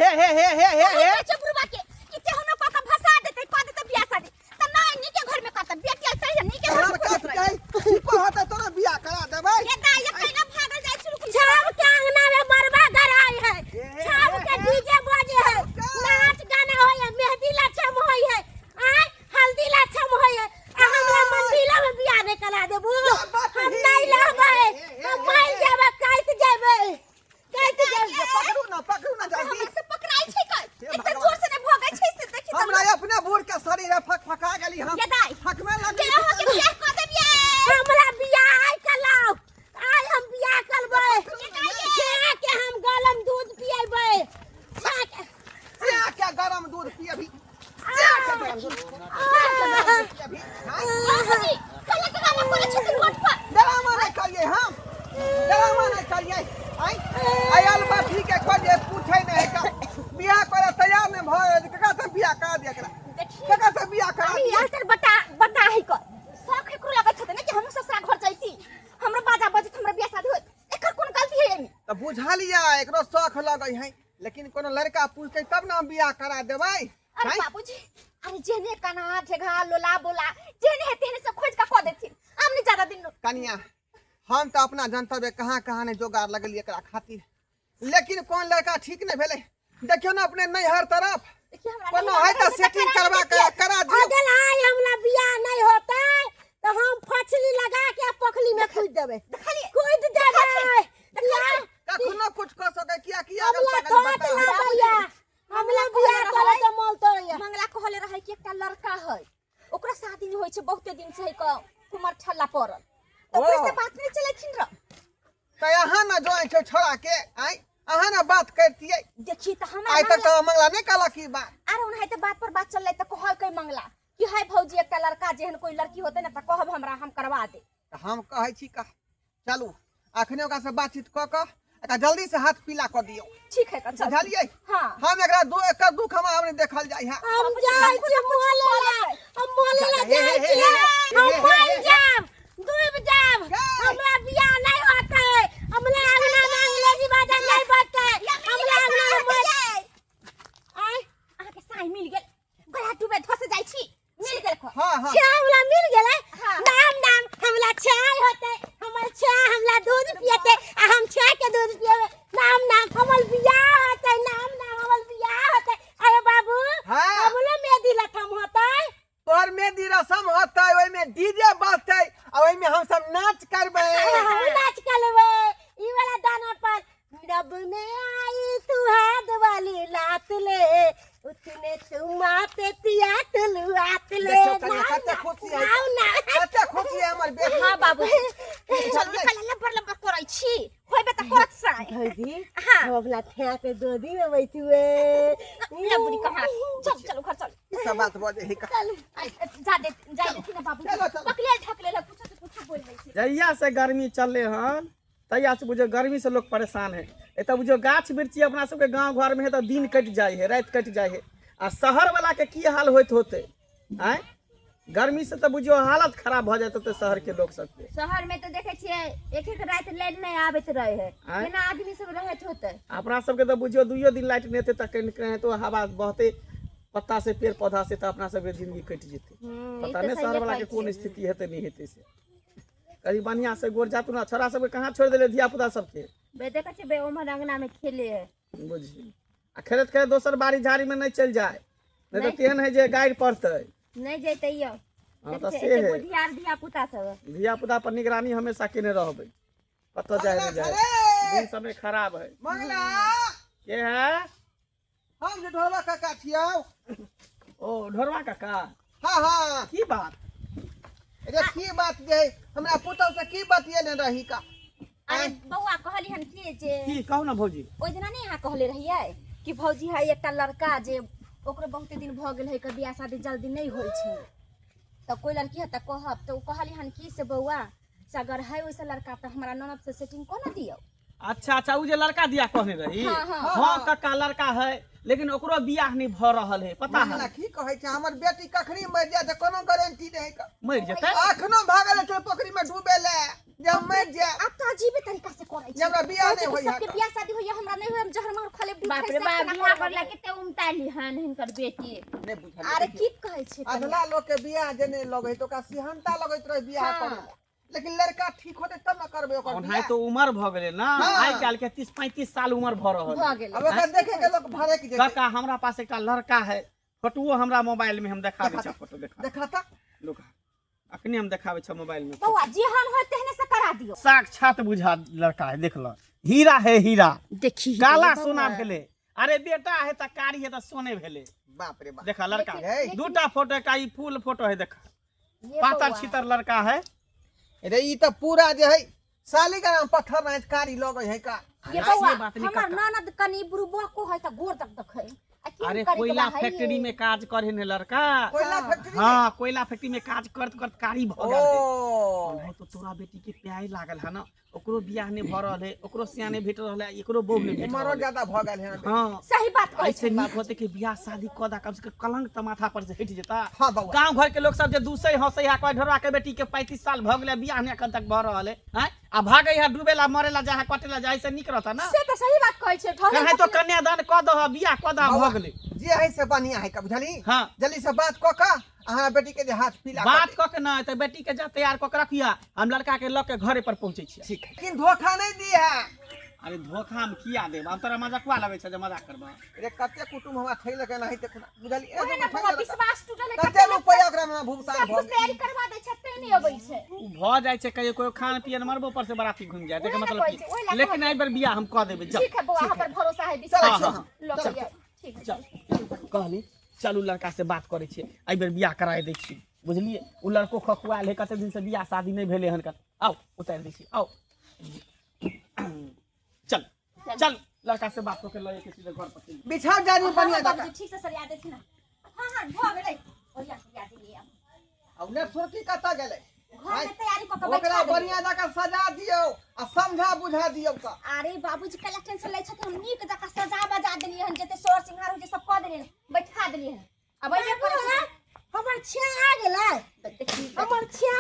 हे चुपरुबा के किते होनो का फंसा देते क देते बियाह शादी त ना नी के घर में करता बेटी सही नी के घर में करता को होता तो ना बियाह करा देबै ये दाई कइना भागल जाय छु छाव के अंगना में मरवा घर आई है छाव के डीजे बजे है नाच गाना होय है मेहंदी लाछम होय है आय हल्दी लाछम होय है हमरा मंदिर में बियाह नहीं करा देबू हम नहीं रहबै हम मर जेबै काट जेबै पकड़ू ना जल्दी से पकड़ाई छै क एते जोर से ने भोगै छै से देखि हमरा अपने बूढ़ के शरीर फकफका गेली हम फक में लग के हो के बियाह कर देबिए हमरा बियाह आइ कलाओ आइ हम बियाह करबै छे के हम गरम दूध पिएबै छे के गरम दूध पिएबी डरामा नहीं करिए आयल बाठी के खोजे पूछे नहीं का बियाह करे तैयार नहीं भए कका से बियाह करा दिया कका से बियाह करा दिया यार बता है क शौक एकरो लागत छते ने कि हम ससुरा घर जाईती हमरा बाजा बजत हमरा बियाह शादी होत एकर कोन गलती है एमे त बुझा लिया एकरो शौक लगई है लेकिन कोनो लड़का पूछते तब ना बियाह करा देबै अरे बाबूजी अरे जेने कना ठेगा लोला बोला जेने हेते ने सब खोज का क देथिन हमने ज्यादा दिन कनिया हम तो अपना जनता में कहां ने जोगाड़ लगलिए एकरा खातिर लेकिन कौन लड़का ठीक नहीं भेले देखियो ना अपने नैहर तरफ कोनो है त सेटिंग करवा के करा दियो अगल आई हमरा बियाह नहीं होता तो हम फछली लगा के पोखली में कूद देबे कूद देबे कखनो कुछ कर सके किया हमला तो भैया हमला बियाह करे तो मोल तोड़िया मंगला कहले रहे कि एकटा लड़का है ओकरा शादी नहीं होय छै बहुते दिन से है कुमार ठल्ला पड़ल तो कैसे बात नहीं चलेखिन र त यहां ना जोइ छै छोड़ा के आई अहां ना बात करतिए देखी त हमरा आई तक मंगला नहीं कहला की बात अरे उन है त बात पर बात चलले त कहल कई मंगला कि है भौजी एकटा लड़का जेहन कोई लड़की होते ना त कहब हमरा हम करवा दे हम कहै छी का चलू अखने ओकरा से बातचीत क एकरा जल्दी से हाथ पीला कर दियो ठीक है चल बुझलिए हां हम एकरा एकर दुख हम हमने देखल जाय है हम जाय छी मोलेला हम मोलेला जाय छी हम मर जाब डूब जाब हमरा बियाह नहीं होते हमरा अंगना में अंग्रेजी बाजा नहीं बजते हमरा अंगना में मर आय आहा के साई मिल गेल गला डूबे फंस जाय छी मिल गेल हां हां छे हमरा मिल गेले नाम हमरा छाय होते हमर छे हमरा दूध पियते आ हम छे के दूध पियबे नाम हमर बियाह होते नाम हमर बियाह होते अरे बाबू हमरे मेहंदी लठम होते तोर मेहंदी रसम होते ओइ में डीजे बजते आ ओइ में हम सब नाच करबे हम नाच करबे ई वाला गाना पर रब में आई तू हाथ वाली लात ले उतने तुमाते तिया तलुआत ले कते खुशी है हमर बेटी हां बाबू चल निकल लबर करै छी होइबे त करत साय दीदी हां हम अपना ठेया पे दोदी में बैठुए मेरा बुरी कहां चल घर चल सब बात बोले ही का जा दे ना बाबू पकले कुछ बोल रही थी जहिया से गर्मी चलले हन तहिया से बुझो गर्मी से लोग परेशान है एत बुझो गाछ वृक्षी अपना सबके गांव घर में है तो दिन कट जाए है रात कट जाए है आ शहर वाला के की हाल होते आय गर्मी से तो बुझो हालत खराब भ जाते होते शहर के लोग सबके शहर में तो देखे छिए एक रात लाइट नहीं आबत रहे है बिना आदमी सब रहत होते अपना सबके तो बुझो दुइयो दिन लाइट नहीं त कहीं तो हवा बहते पत्ता से पेड़ पौधा से तो अपना सबके जिंदगी कट जेते पता नहीं शहर वाला के कौन स्थिति हेते नहीं हेते से कहीं बढ़िया से गोर जातु ना छोरा सबके कहां छोड़ देले धिया पुता सबके बे देखे छे बे ओमर अंगना में खेले है बुझी आ खेलत खेलत दोसर बाड़ी झाड़ी में नहीं चल जाए नहीं तो तेहन है जे गाइड पड़ते नहीं जैते यो हां तो से है बुधियार धिया पुता सब धिया पुता पर निगरानी हमेशा केने रहबे पता जाए नहीं जाए दिन समय खराब है मंगला के है हम जे ढोलवा काका छियौ ओ ढोरवा काका हां की बात अरे की बात जे हमरा पुतौ से की बतियेने रही का अरे बौआ कहली हन जे की कहू ना भौजी ओइ दिना नहीं यहाँ कहले रहिए कि भौजी है एकटा लड़का जे ओकरे बहुते दिन भ गेल है के बियाह शादी जल्दी नहीं होय छै त कोई लड़की है त कहब त कहली हन की से बौआ से अगर है वैसा लड़का त हमरा ननद से सेटिंग कोना दियो अच्छा उ जे लड़का दिया कहने रही हां काका लड़का है लेकिन ओकरो बियाह नहीं भ रहल है पता है की कहै छै हमर बेटी कखनी मर जाय त कोनो गारंटी नहीं का मर जेतै अखनो भागल छै पोखरी में डूबे ले जब मैं जा अब तो अजीबे तरीका से करे जब हमरा बियाह नहीं होई सबके बियाह शादी होई हमरा नहीं होई हम जहर मार खाले बाप रे बाप बियाह करला केते उमताली हन हिनकर बेटी नहीं बुझल अरे की कहै छै अगला लोग के बियाह जने लगै तो का सिहनता लगैत रहे बियाह करे लेकिन लड़का ठीक होते तब न करबे ओकर ओनाहि तो उम्र भ गेले ना आइ काल के 30-35 साल उम्र भ रहल भ गेल अब ओकर देखे के लोग भरे के जेते काका हमरा पास एकटा लड़का है फोटो हमरा मोबाइल में हम देखाबै छ फोटो देखाता लोक अखनी हम देखाबै छ मोबाइल में बौआ जेहन होय तेहने से करा दियो साक्षात बुझा लड़का है देख ल हीरा है हीरा देखी काला सोना भेले अरे बेटा है त कारी है त सोने भेले बाप रे बाप देखा लड़का है दूटा फोटो का ई फुल फोटो है देखा पातर छितर लड़का है रे ई त पूरा जे है साली का नाम पत्थर में कारी लगै है का ये ऐसी बौआ बात नहीं हमर काका। ननद कनी बुढ़बा को है त गोर तक देखै अरे कोयला फैक्ट्री में काज करे ने लड़का कोयला फैक्ट्री हाँ कोयला फैक्ट्री में काज करत करत कारी भ गेल है ओ नहीं तो तोरा बेटी के प्यार लागल है ना ओकरो बियाह ने भ रहल है ओकरो सियाने भेट रहल है एकरो बहू ने भेट उमरो रहल है ज्यादा भ गेल है हाँ सही बात कहै ऐसे नीक होते कि बियाह शादी कदा कम से कम कलंक त माथा पर से हट जेता हां बउआ गांव घर के लोग सब जे दूसरे हंसे हा कोई ढोरा के बेटी के 35 साल भ गेले बियाह ने अखन तक भ रहल है हैं आ भागे हा डूबेला मरेला जा कटेला जा ऐसे निक रहता ना से त सही बात कहै छै कहे तो कन्यादान क दह बियाह कदा भ गेले जे है से बढ़िया है का बुझली हाँ जल्दी से बात क का अहाँ बेटी के जे हाथ पीला बात क के ना त बेटी के जा तैयार क के रखिया हम लड़का के ल के घरे पर पहुंचे छी ठीक है लेकिन धोखा नहीं दी है अरे धोखा हम किया देब हम तोरा मजाकवा लगे छ जे मजाक करबा रे कते कुटुम हमरा थैले के नहीं देखना बुझली ओहे ना बौआ विश्वास टूटल है कते रुपया ओकरा में भुगतान सब भ कुछ तैयारी करवा दै छै ते नहीं अबै छै उ भ जाय छै कहियो कोई खान पियन मरबो पर से बराती घुम जाए देखे मतलब की लेकिन एहि बेर बियाह हम क देबे जा ठीक है बौआ हमर भरोसा है चलो विश्वास चलो लो के जाए ठीक है चल कहली चलू लड़का से बात करे छियै एहि बेर बियाह कराय दै छी बुझलिए उ लड़को खखुआल है कते दिन से बियाह शादी नहीं भेले हन आओ उतार दै छी आओ चल चल लड़का से बात करके लए के सीधे घर पर चल बिछा जानी बढ़िया हाँ, जगह ठीक से सरिया देथिन हां भ गेलै ओरिया सरिया दिलिए अब ने सोची कता गेलै घर में तैयारी क के ओकरा बैठा देबै। बढ़िया जगह सजा दियो आ समझा बुझा दियो का अरे बाबूजी कला टेंशन लै छथिन हम नीक जका सजा बजा देलिए हन जते सोर सिंगार हो जे सब क देलिए बैठा देलिए हन अब ये करे हमर छे आ गेलै हमर छे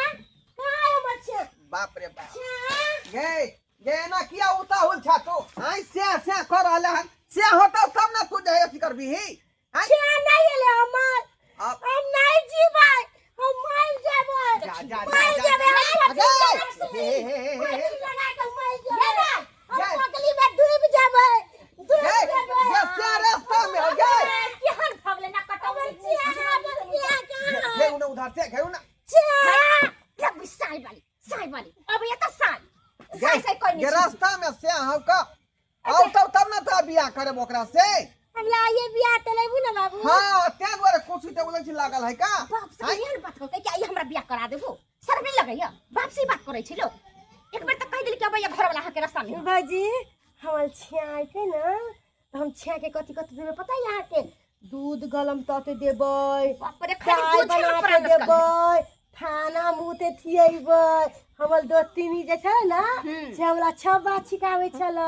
काय हमर छे बाप रे बाप ये ना किया उता हुल छातो आई से कर रहले हन से होता तब ना तू जाय अथी करबी ही छे नहीं एले हमर अब हम नहीं जीबै हम मर जेबै जा मर जेबै हे लगा के मर जेबै हम अगली बार डूब जेबै ये से रास्ता में हो गए केहन भगले ना कटबै घे उन उधर से घे उन जब साई वाली अब ये तो साई कोई नहीं ये रास्ता में से हम का आओ तब ना तो बियाह करे ओकरा से हमरा ये बियाह त लेबू ना बाबू हां ते दुआरे कुर्सी टेबुल छी लागल है का बाप से ये बात कहते कि आई हमरा बियाह करा देबो सर नहीं लगैया बाप से बात करै छी लो एक बार तक कह देली कि अब ये घर वाला के रास्ता में बाजी हमर छिया के ना तो हम छिया के कथि कथि देबे पता है यहाँ के दूध गलम तते देबै बाप रे चाय खाली बना दूध के देबै खाना मुते थियैबै हमर दोस्तिनी जे छै ना से हमरा छब्बा छिकावे छलै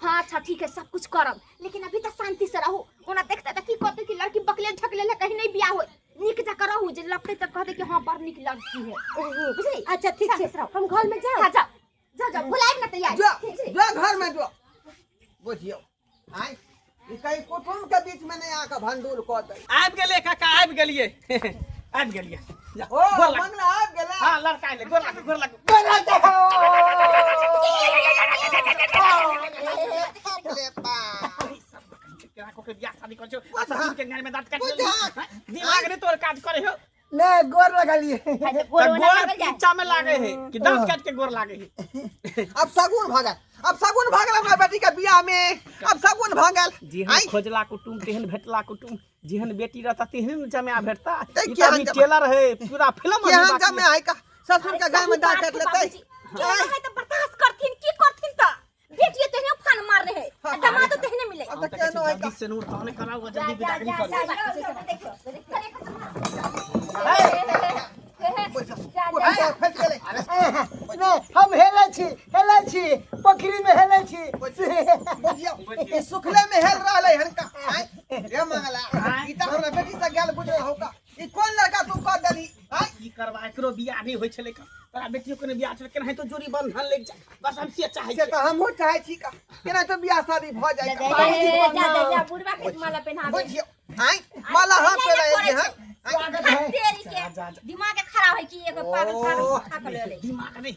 हां अच्छा ठीक है सब कुछ करब लेकिन अभी तक शांति से रहू ओना देखते त की कहते कि लड़की बकले ठकले ले कहीं नहीं बियाह होय निक जका रहू जे लगते त कहते कि हां बड़ निक लड़की है बुझली अच्छा ठीक छै हम घर में जाओ हां जा बुलाए ना तैयार जो घर में जो बुझियो आई ई कई कुटुंब के बीच में नहीं आके भंडूर क दे आबि गेलिए काका आबि गेलिए आबि गेलिए जा, ओ गोर लाग। मंगला आ गेला हाँ लड़का आइले गोर लाग गोर लाग बना दे ले बा केरा को के बियाह शादी कर छो आ ससुर के घर में दांत काट ले दिमाग ने तोर काज करे हो ले गोर लगलिए त गोर पीछा में लागे है कि दांत काट के गोर लागे है अब सगुन भागल हमरा बेटी के बियाह में अब सगुन भागल जेहन खोजला कुटुम तेहन भेटला कुटुम जेहन बेटी रहता तेहन जमा भेटता ते ई केहन त जमा? टेलर है पूरा फिल्म में केहन बात जमे आई का ससुर के गाय में दांत काट लेते केहन है त बर्दाश्त करथिन की करथिन त बेटिए तेहने फान मार रहे है दामाद तेहने मिले अब तक केहन है का जल्दी से नूर थाने कराओ जल्दी बिदागरी करो फंस गेले ने हम हेलै छी पोखरी में हेलै छी बुझियो ई सुखले में हेल रहले हन का रे मंगला ई त हमरा बेटी से गेल बुझ हो का ई कोन लड़का तू कर देली की करवाए एकरो बियाह नहीं होय छले का तोरा बेटियो के बियाह छले केना तो जोड़ी बंधन ले जा बस हम से चाहे से तो हमहू चाहे छी का केना तो बियाह शादी भ जाए जा बुढ़वा के माला पहना दे बुझियो आई माला हाथ पे रहे हां तेरी के दिमाग खराब है कि एगो पागल खा कर ले दिमाग नहीं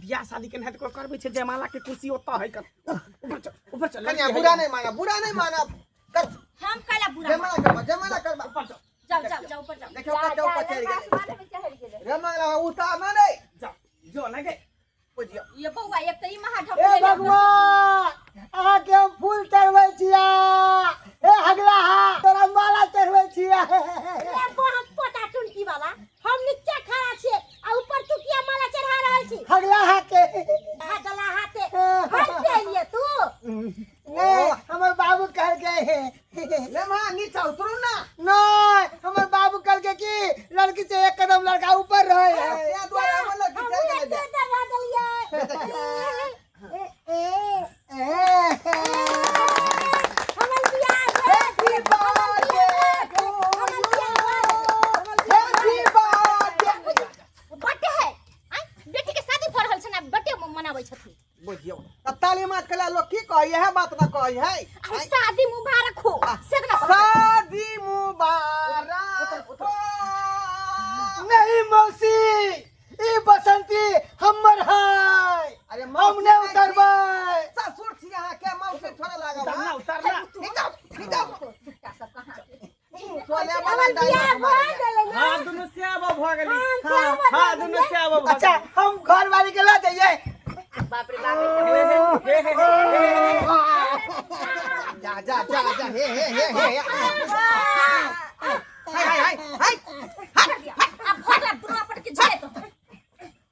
बियाह शादी केना तो करबे छे जयमाला के कुर्सी ओता है कर ऊपर चल कन्या बुरा नहीं माना कर हम कला बुरा जयमाला करबा जाओ ऊपर जाओ देखो का ऊपर चढ़ गेले जयमाला उतार ना रे जा जो लगे बुझियो ये बउआ एक त ई महा ठप ए भगवान आके हम फूल चढ़बै छिया ए हगला तोरा माला चढ़बै छिया ए हम पोटा टुनकी वाला हम नीचे खड़ा छी आ ऊपर तू किया माला चढ़ा रहल छी हगला के हगला हाथे हट लिए तू नहीं हमर बाबू कह गए ले मां नीचे उतरू ना नहीं हमर बाबू कह के कि लड़की से एक कदम लड़का ऊपर रहे है या द्वारा बोल कि चल गेले दबा दलिए हमन बियाह हैप्पी बर्थडे टू बर्थडे है बेटी के शादी भऽ रहल छै ना बर्थडे मनाबै छथिन बुझियो ताली मार कला लोग की कहि यह बात ना कहि है शादी मुबारक हो शादी मुबारक नहीं मौसी ई बसंती हमर है अरे हमने उतरबै ससुर छी यहां के मौसी थोड़ा लागब उतरना उतरना टुकटा सब कहां सोले वाला डायलॉग हां दुनु से अब भ गेली हां दुनु से अब भ अच्छा हम घर वाली के ला जाइए बाप रे बाप जा हे हाय अब भगला बुढ़वा पर के जे तो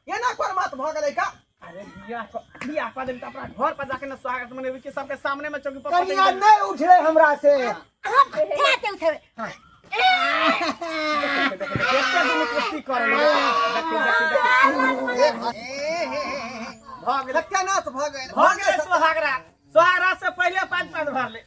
ये ना कोन बात भ गेलै का अरे बियाह पर दिन अपना घर पर जाके न स्वागत मनेबी के सबके सामने में चौकी पर कनिया नहीं उठ रहे हमरा से हम ठाते उठे देखते दिन कुश्ती कर ले भ गेलै सत्यानाश भ गेल सोहागरा से पहले पांच भर ले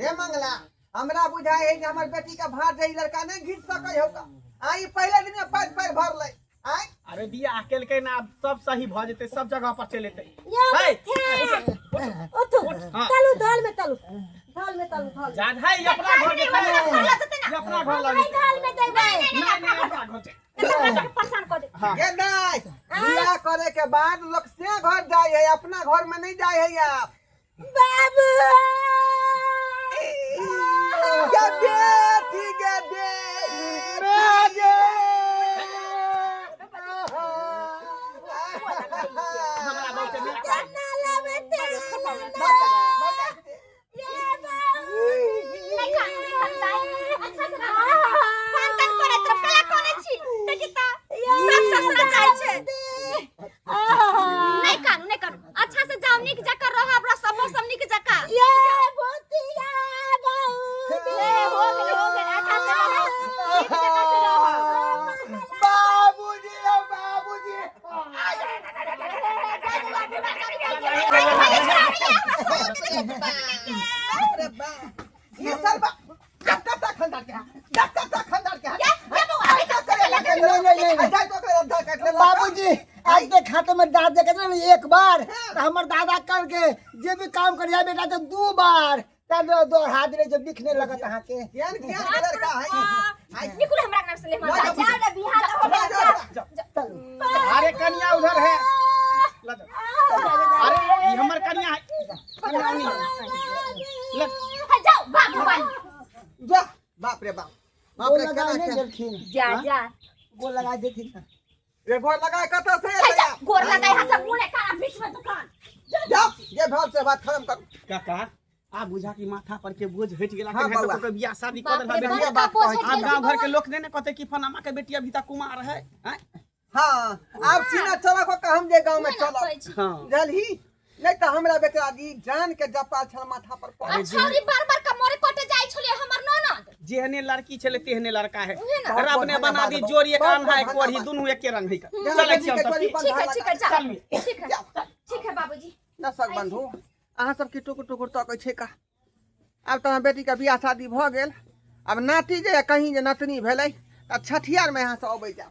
रे मंगला हमरा बुझाय है कि हमर बेटी का भार जई लड़का नहीं घीच सकै हो का आई पहले दिन में पांच पैर भर ले आई अरे बियाह अकेले के ना सब सही भ जेते सब जगह पर चल लेते तलू दाल में तलू जा भाई अपना घर के अपना घर लगे दाल में देबै नहीं अपना घर से परेशान कर दे ये नहीं बियाह करे के बाद लोग से घर जाय है अपना घर में नहीं जाय है आप बाबू के बेटी के हमरा बहुत में नाला में तेल ये बाबू नहीं खाने अच्छा से खानदान करे तो कला कोने छी देखिता सब ससुरा जाय छे नहीं कानू अच्छा से जाओ निक जका रह हमरा सब निक जका ये भूतिया बहुत हो गेल अच्छा से निक जका से रह बाबूजी अरे बा ये सरबा डॉक्टर खंडार के बाबूजी आज के खाते में दाद दे के एक बार हमर दादा करके जे भी काम करिया बेटा तो दो बार दो हाथ रे जब दिखने लगा तहां के ज्ञान कलर का है निकुल हमरा नाम से ले मत जा रे बिहार हो अरे कन्या उधर है अरे ये हमर कन्या है जाओ बाबू जा बाप रे बाप रे जा गोल लगा देखी रे गोर लगा कत से गोर लगाई हाथ से मुंह का बीच में दुकान जा ये भाव से बात खत्म कर काका आ बुझा की माथा पर के बोझ हट गेला हाँ, के तो बियाह शादी कर बाप रे बेटिया बाप, बोझ हट आप गेला। गांव घर के लोग ने कहते कि फनामा के बेटिया भी ता कुमार है हैं? हां आप सीना चला को हम जे गांव में चलो हां जलही नहीं तो हमरा बेटा दी जान के जपा छल माथा पर पड़ छौरी बार-बार का मोरे कोटे जाय छले हमर ननद जेहने लड़की छले तेहने लड़का है उहे ना। रब ने बना दी जोड़ी एक आन है कोढ़ी दोनों एके रंग है चले छी हम सब ठीक है बाबूजी न सक बंधु अहाँ सब की टुकुर टुकुर तकै छै का अब तो बेटी का बियाह शादी भ गेल अब नाती जे कहीं जे नतनी भेलै त छठियार में यहाँ से अबै जा